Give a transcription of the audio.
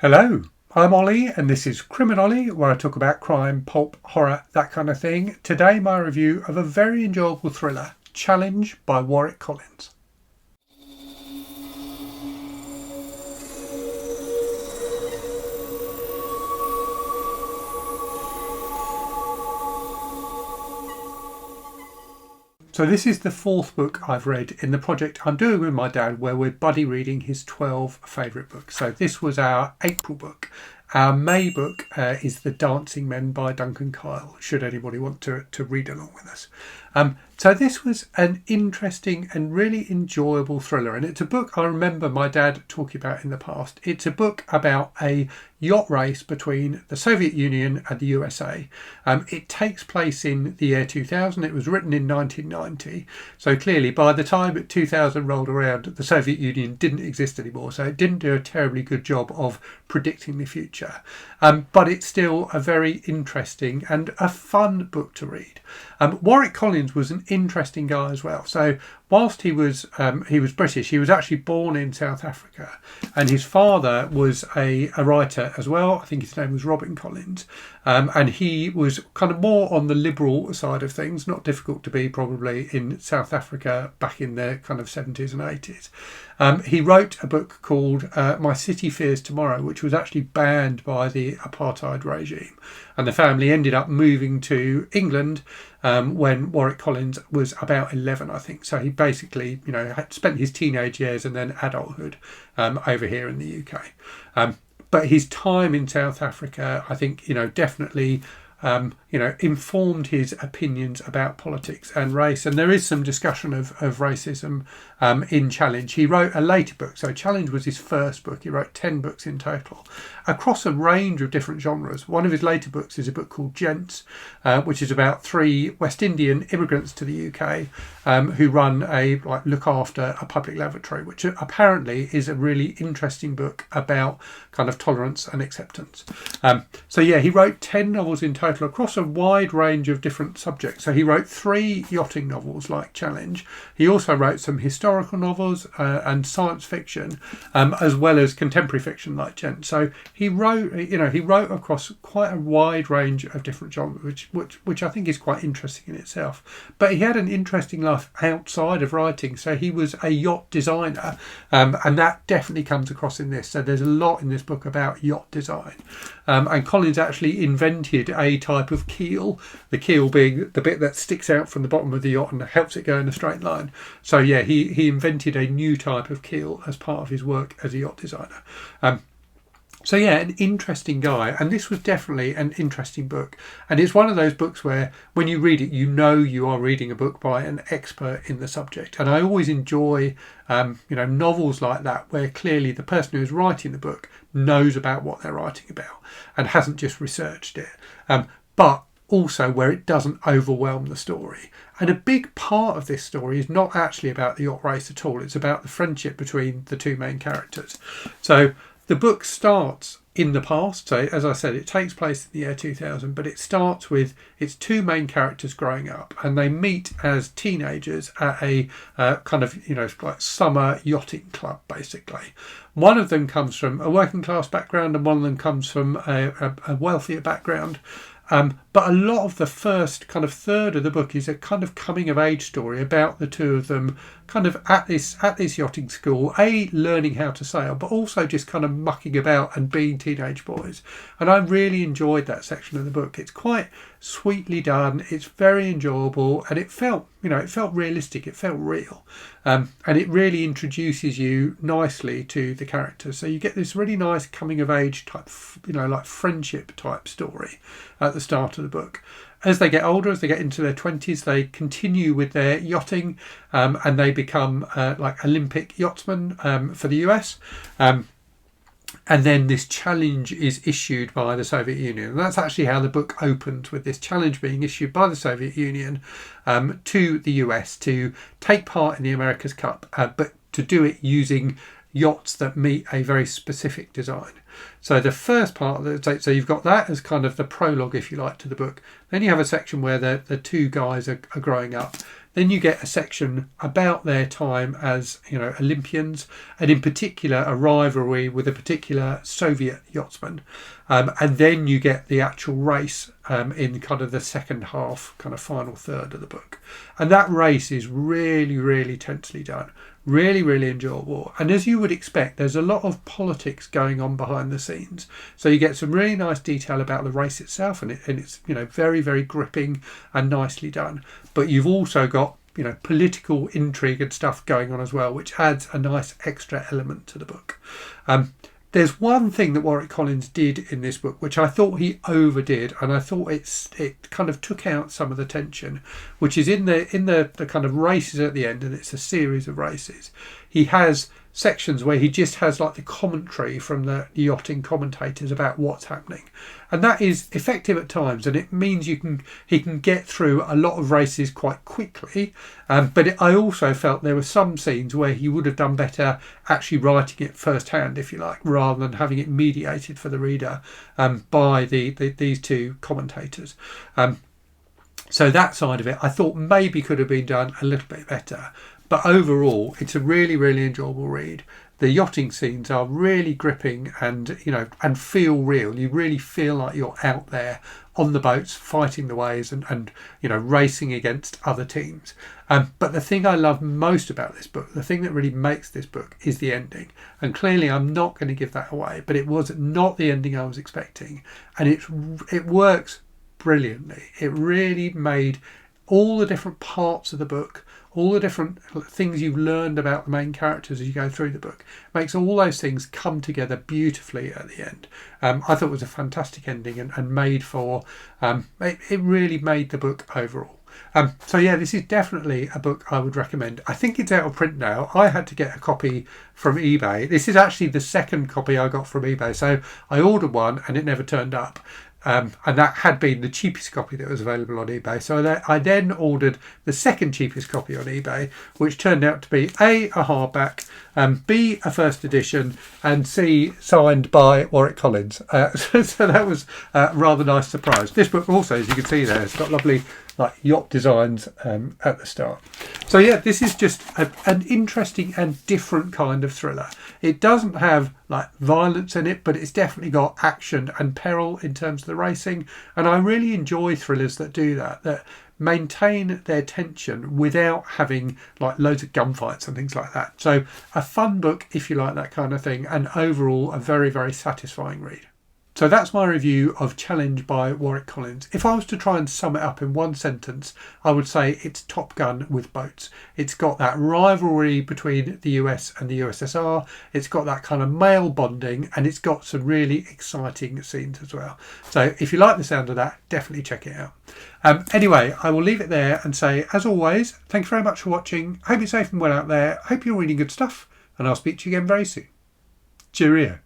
Hello, I'm Ollie and this is CriminOlly, where I talk about crime, pulp, horror, that kind of thing. Today my review of a very enjoyable thriller, Challenge by Warwick Collins. So this is the fourth book I've read in the project I'm doing with my dad, where we're buddy reading his 12 favourite books. So this was our April book. Our May book is The Dancing Men by Duncan Kyle, should anybody want to read along with us. So this was an interesting and really enjoyable thriller, and it's a book I remember my dad talking about in the past. It's a book about a yacht race between the Soviet Union and the USA. It takes place in the year 2000. It was written in 1990, so clearly by the time 2000 rolled around, the Soviet Union didn't exist anymore, so it didn't do a terribly good job of predicting the future. But it's still a very interesting and a fun book to read. Warwick Collins was an interesting guy as well. So whilst he was British, he was actually born in South Africa, and his father was a writer as well. I think his name was Robin Collins, and he was kind of more on the liberal side of things. Not difficult to be probably in South Africa back in the kind of 70s and 80s. He wrote a book called My City Fears Tomorrow, which was actually banned by the apartheid regime, and the family ended up moving to England when Warwick Collins was about 11, I think. So he basically, had spent his teenage years and then adulthood over here in the UK. But his time in South Africa, I think, definitely informed his opinions about politics and race. And there is some discussion of racism in Challenge. He wrote a later book. So Challenge was his first book. He wrote 10 books in total across a range of different genres. One of his later books is a book called Gents, which is about 3 West Indian immigrants to the UK who run look after a public lavatory, which apparently is a really interesting book about kind of tolerance and acceptance. He wrote 10 novels in total across a wide range of different subjects. So he wrote 3 yachting novels like Challenge. He also wrote some historical novels and science fiction, as well as contemporary fiction like Gent. So he wrote across quite a wide range of different genres, which I think is quite interesting in itself. But he had an interesting life outside of writing. So he was a yacht designer, and that definitely comes across in this. So there's a lot in this book about yacht design. And Collins actually invented a type of keel, the keel being the bit that sticks out from the bottom of the yacht and helps it go in a straight line. So yeah, he invented a new type of keel as part of his work as a yacht designer. An interesting guy, and this was definitely an interesting book. And it's one of those books where when you read it, you are reading a book by an expert in the subject. And I always enjoy novels like that, where clearly the person who is writing the book knows about what they're writing about and hasn't just researched it, but also where it doesn't overwhelm the story. And a big part of this story is not actually about the yacht race at all. It's about the friendship between the 2 main characters. So the book starts in the past. So as I said, it takes place in the year 2000, but it starts with its 2 main characters growing up, and they meet as teenagers at a like summer yachting club, basically. One of them comes from a working class background and one of them comes from a wealthier background. But a lot of the first kind of third of the book is a kind of coming of age story about the 2 of them kind of at this yachting school, learning how to sail, but also just kind of mucking about and being teenage boys. And I really enjoyed that section of the book. It's quite sweetly done. It's very enjoyable, and it felt realistic. It felt real, and it really introduces you nicely to the characters. So you get this really nice coming of age type, like friendship type story at the start of the book. As they get older, as they get into their 20s, they continue with their yachting, and they become like Olympic yachtsmen for the US. And then this challenge is issued by the Soviet Union. And that's actually how the book opens, with this challenge being issued by the Soviet Union to the US to take part in the America's Cup, but to do it using yachts that meet a very specific design. So the first part, so you've got that as kind of the prologue, if you like, to the book. Then you have a section where the 2 guys are growing up. Then you get a section about their time as, you know, Olympians, and in particular a rivalry with a particular Soviet yachtsman. And then you get the actual race in kind of the second half, kind of final third of the book. And that race is really, really tensely done. Really, really enjoyable. And as you would expect, there's a lot of politics going on behind the scenes. So you get some really nice detail about the race itself, and it's, you know, very, very gripping and nicely done. But you've also got, you know, political intrigue and stuff going on as well, which adds a nice extra element to the book. There's one thing that Warwick Collins did in this book, which I thought he overdid, and I thought it kind of took out some of the tension, which is in the kind of races at the end, and it's a series of races. He has sections where he just has like the commentary from the yachting commentators about what's happening, and that is effective at times, and it means he can get through a lot of races quite quickly. But I also felt there were some scenes where he would have done better actually writing it firsthand, if you like, rather than having it mediated for the reader by these two commentators. So that side of it I thought maybe could have been done a little bit better. But overall, it's a really, really enjoyable read. The yachting scenes are really gripping and, you know, and feel real. You really feel like you're out there on the boats fighting the waves and you know, racing against other teams. But the thing I love most about this book, the thing that really makes this book, is the ending. And clearly I'm not going to give that away, but it was not the ending I was expecting. And it works brilliantly. It really made all the different parts of the book, all the different things you've learned about the main characters as you go through the book, makes all those things come together beautifully at the end. I thought it was a fantastic ending and made for, it really made the book overall. So yeah, this is definitely a book I would recommend. I think it's out of print now. I had to get a copy from eBay. This is actually the second copy I got from eBay. So I ordered one and it never turned up. And that had been the cheapest copy that was available on eBay. So I then ordered the second cheapest copy on eBay, which turned out to be A hardback, B, a first edition, and C, signed by Warwick Collins. So that was a rather nice surprise. This book also, as you can see there, it's got lovely like yacht designs at the start. So yeah, this is just an interesting and different kind of thriller. It doesn't have like violence in it, but it's definitely got action and peril in terms of the racing. And I really enjoy thrillers that do that maintain their tension without having like loads of gunfights and things like that. So a fun book if you like that kind of thing, and overall a very, very satisfying read. So that's my review of Challenge by Warwick Collins. If I was to try and sum it up in one sentence, I would say it's Top Gun with boats. It's got that rivalry between the US and the USSR. It's got that kind of male bonding, and it's got some really exciting scenes as well. So if you like the sound of that, definitely check it out. Anyway, I will leave it there and say, as always, thank you very much for watching. Hope you're safe and well out there. Hope you're reading good stuff, and I'll speak to you again very soon. Cheerio.